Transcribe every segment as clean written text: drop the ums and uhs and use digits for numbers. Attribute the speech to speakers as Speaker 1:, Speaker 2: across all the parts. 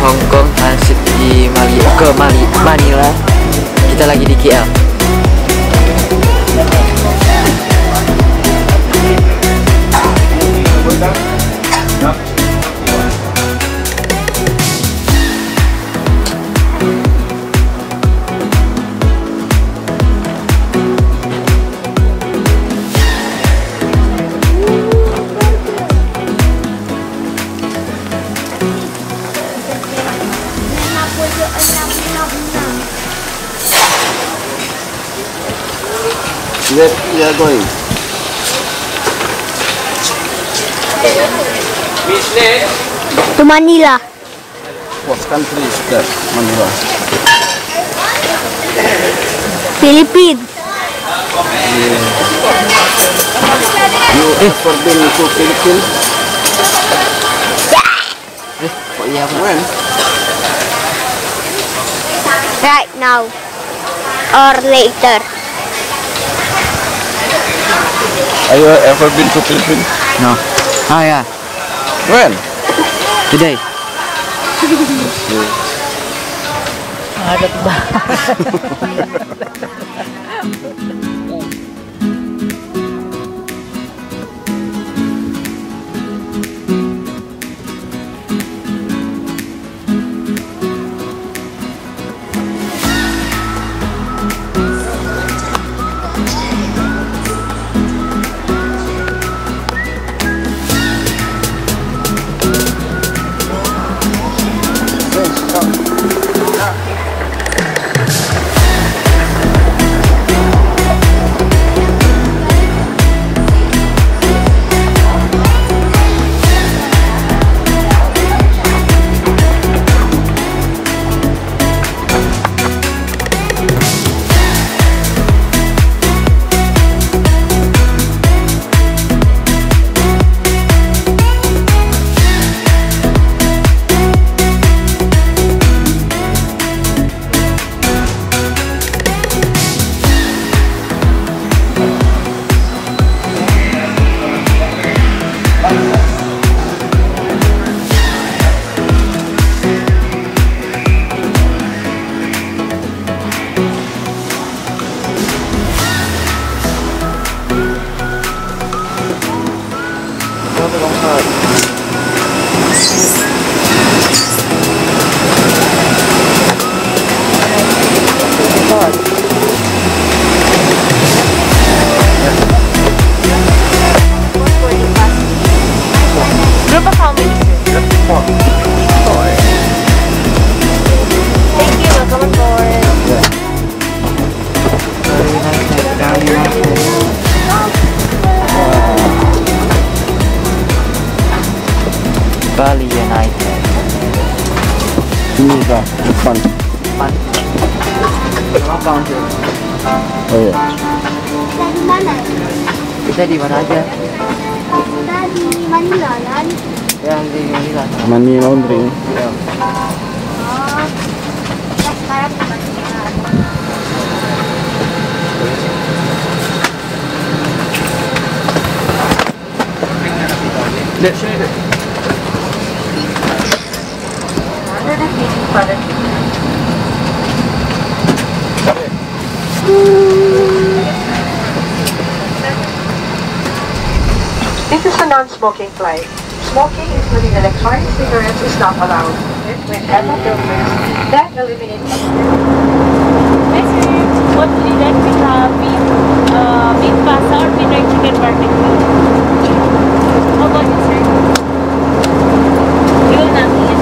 Speaker 1: Hong Kong, transit di Manila. Kita lagi di KL.
Speaker 2: Where we are going?
Speaker 3: To Manila.
Speaker 2: What country is that? Manila.
Speaker 3: Philippines.
Speaker 2: You ever been to Philippines?
Speaker 1: Kok iya, Pak?
Speaker 2: When?
Speaker 3: Right now. Or later.
Speaker 2: Have you ever been to Philippines?
Speaker 1: No. Ah ya,
Speaker 2: When?
Speaker 1: today.
Speaker 4: Adat ba? Group of how many?
Speaker 2: Four.
Speaker 4: Thank you, welcome on board.
Speaker 1: Bali United.
Speaker 2: Ini kah? Depan.
Speaker 1: Apa sih?
Speaker 2: Oh ya.
Speaker 3: Dari mana?
Speaker 1: Kita di mana aja?
Speaker 3: Kita di Manila kan?
Speaker 1: Yang di Manila.
Speaker 2: Money laundering.
Speaker 1: Ya.
Speaker 3: Oh. Kita sekarang di Manila.
Speaker 1: Lihat sini deh.
Speaker 4: Ada na feeling pa rin. This is a non-smoking flight. Smoking, including electronic cigarettes, is not allowed. Whenever filters, that eliminates.
Speaker 5: What would you like? We have beef pasta or Pinoy chicken barbecue. How about you, sir? You will not eat.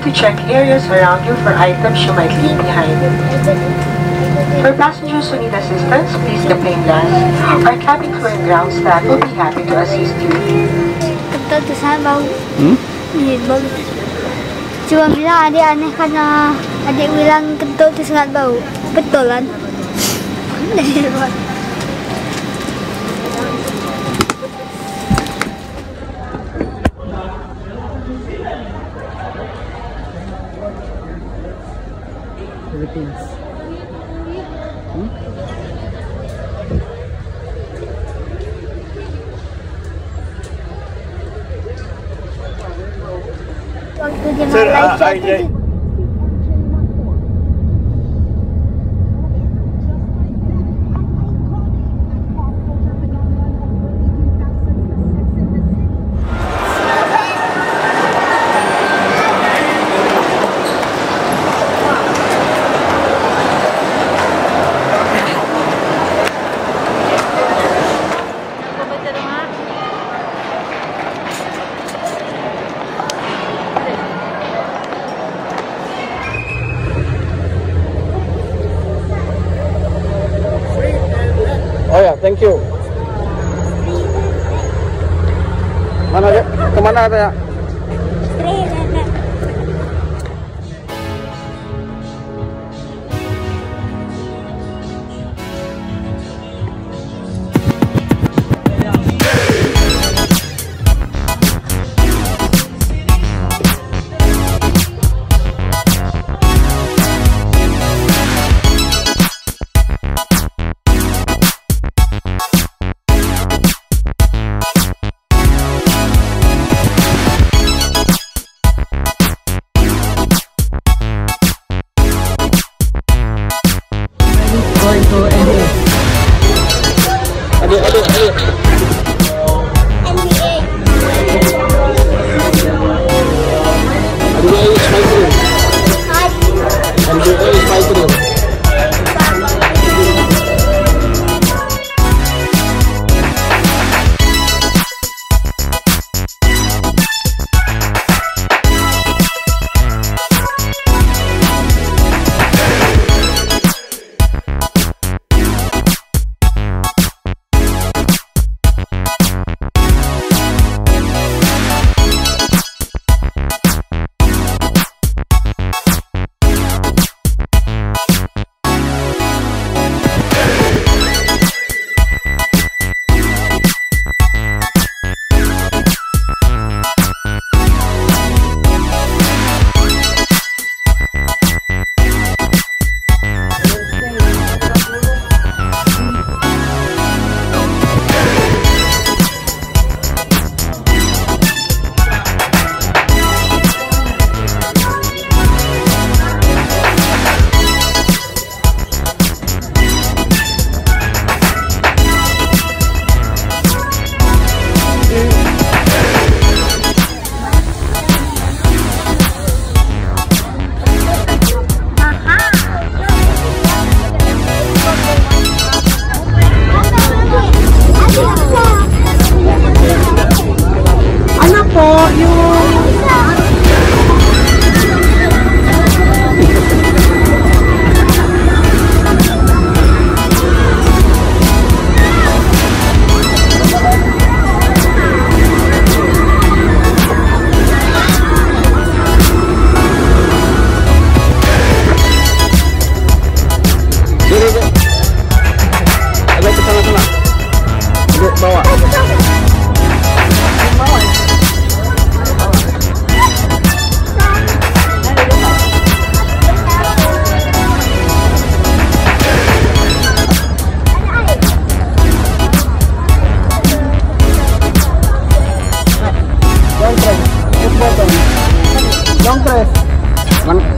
Speaker 4: to check areas around you for items you might leave behind. For passengers who need assistance, please the plane glass. Our cabin crew and ground staff will be happy to assist you.
Speaker 3: Kentut tu sangat bau. Iya, bau. Cuma bilang adik aneh karena adik bilang kentut tu sangat bau. Betul kan?
Speaker 2: Philippines.
Speaker 3: Waktu di Malaysia tu.
Speaker 2: Oh ya, thank you. Mana ya? Kemana ya? Adik.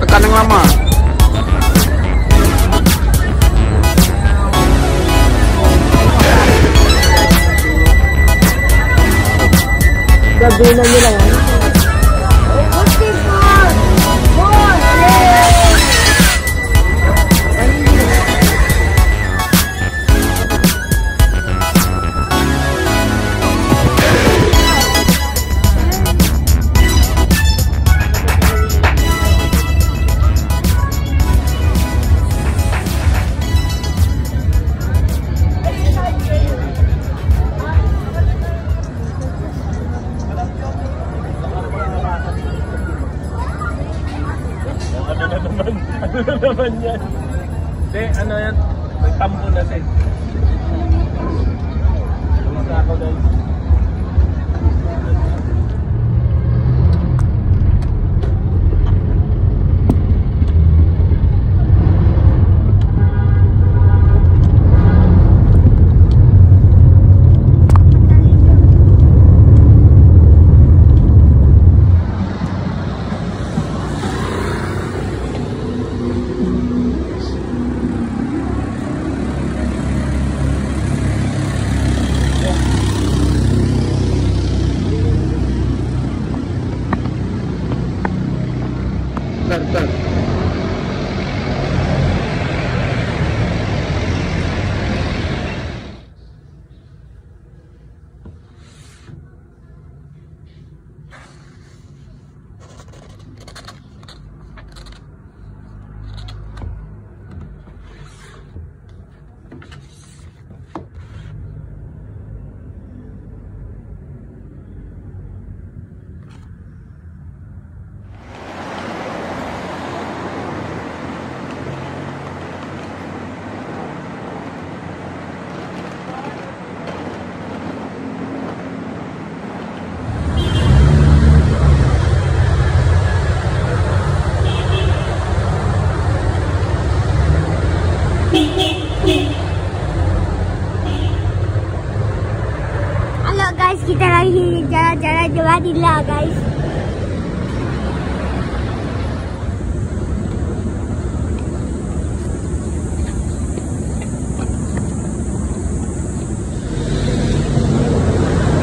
Speaker 2: Tekan yang lama.
Speaker 5: Gabilan nyo lang.
Speaker 2: May ano yan? May tambo na siya. Basta ako guys. Bentar.
Speaker 3: Halo guys, kita lagi jalan-jalan di Manila guys.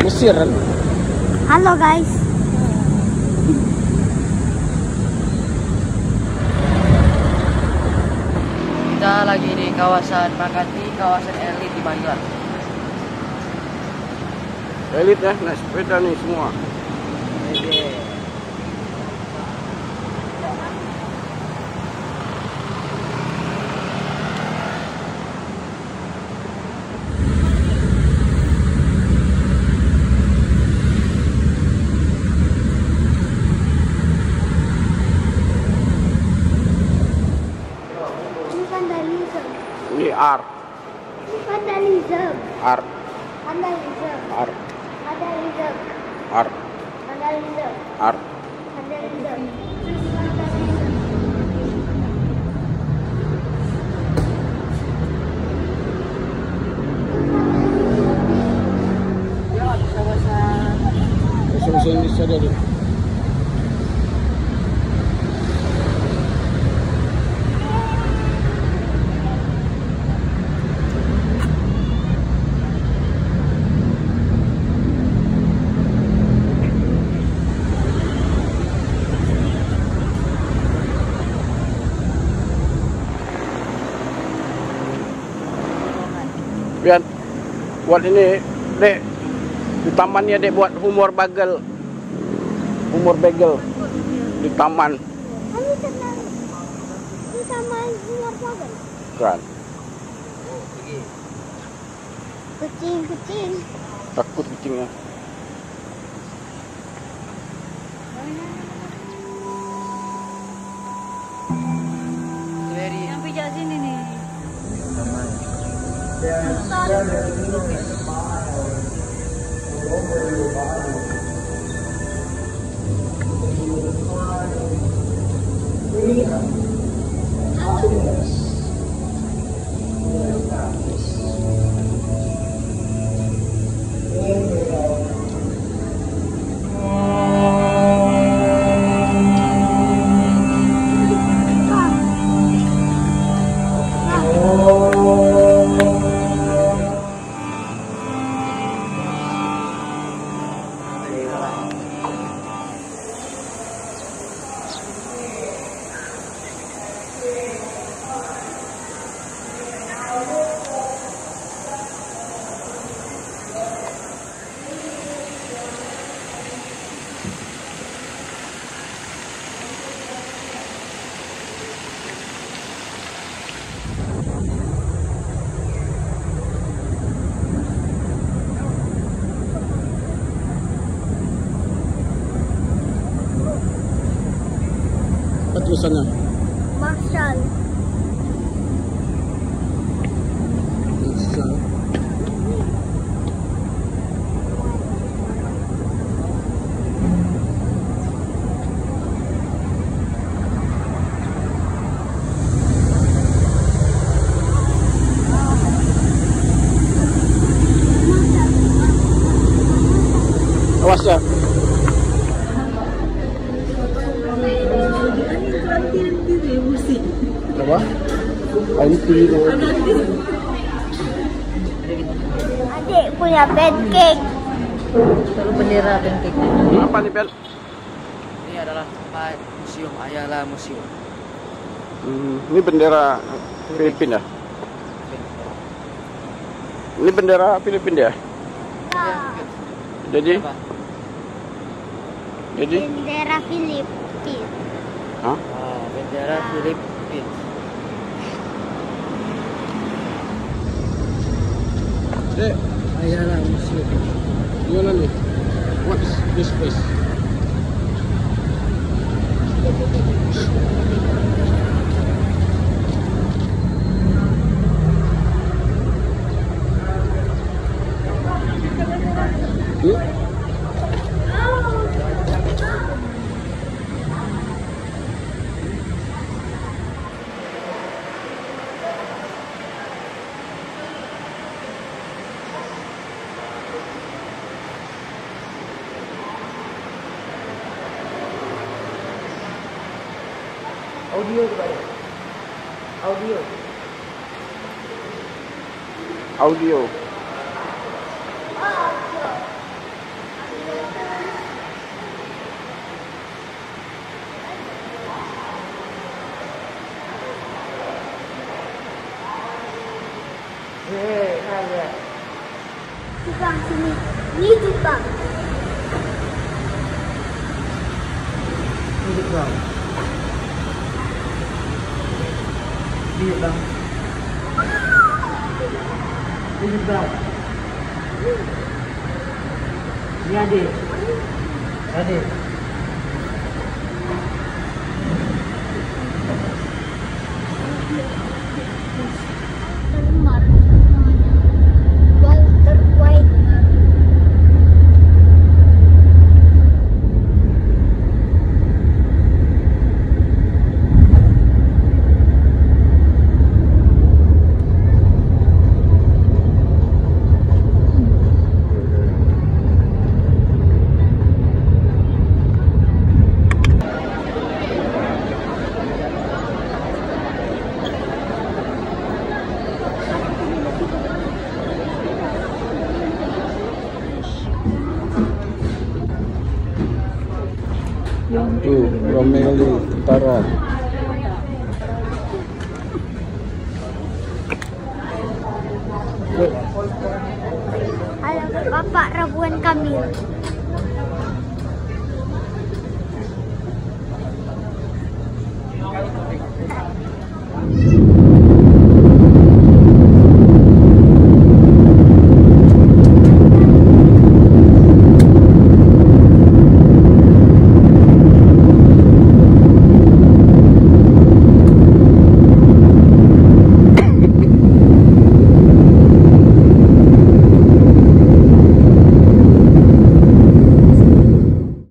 Speaker 2: Mesir kan?
Speaker 3: Halo guys.
Speaker 1: Kita lagi di kawasan Makati, kawasan elit di Manila.
Speaker 2: Elit ya, naik sepeda nih semua.
Speaker 3: Ini vandalism.
Speaker 2: Ini art,
Speaker 3: Vandalism.
Speaker 2: art,
Speaker 3: Vandalism.
Speaker 2: art,
Speaker 3: Vandalism.
Speaker 2: art,
Speaker 3: Vandalism.
Speaker 2: art.
Speaker 3: Vandalism.
Speaker 2: Bahasa Indonesia dari. Biar buat ini, dek, di tamannya dek buat humor bagel, humor bagel di taman,
Speaker 3: Ini tenang. Ini sama luar pagar.
Speaker 2: kan?
Speaker 3: Kucing.
Speaker 2: Takut kucingnya.
Speaker 1: Very
Speaker 5: Yang pijak sini nih.
Speaker 2: Apa tulisannya?
Speaker 3: Marshall. Adik punya pancake.
Speaker 1: Selalu bendera pancake.
Speaker 2: Apa nih, Pel?
Speaker 1: Ini adalah tempat museum Ayala Museum.
Speaker 2: Ini bendera Filipina. Ini bendera Filipina ya? Jadi?
Speaker 1: Apa?
Speaker 2: Jadi?
Speaker 3: Bendera Filipina.
Speaker 2: Hah?
Speaker 1: Bendera Filipina.
Speaker 2: Dek,
Speaker 1: Ayala Museum.
Speaker 2: gimana nih? What's this place? Yuk.
Speaker 1: Audio kepada. Audio.
Speaker 2: Audio.
Speaker 1: Ada.
Speaker 3: Bang, sini. Ini tuh, Bang.
Speaker 1: Ini bang. Ini bang. Ini bang. Ini adik. Adik.
Speaker 3: Walter White.
Speaker 2: Tuh, Romeli Utara.
Speaker 3: Halo, Bapak Rabuan Kamil.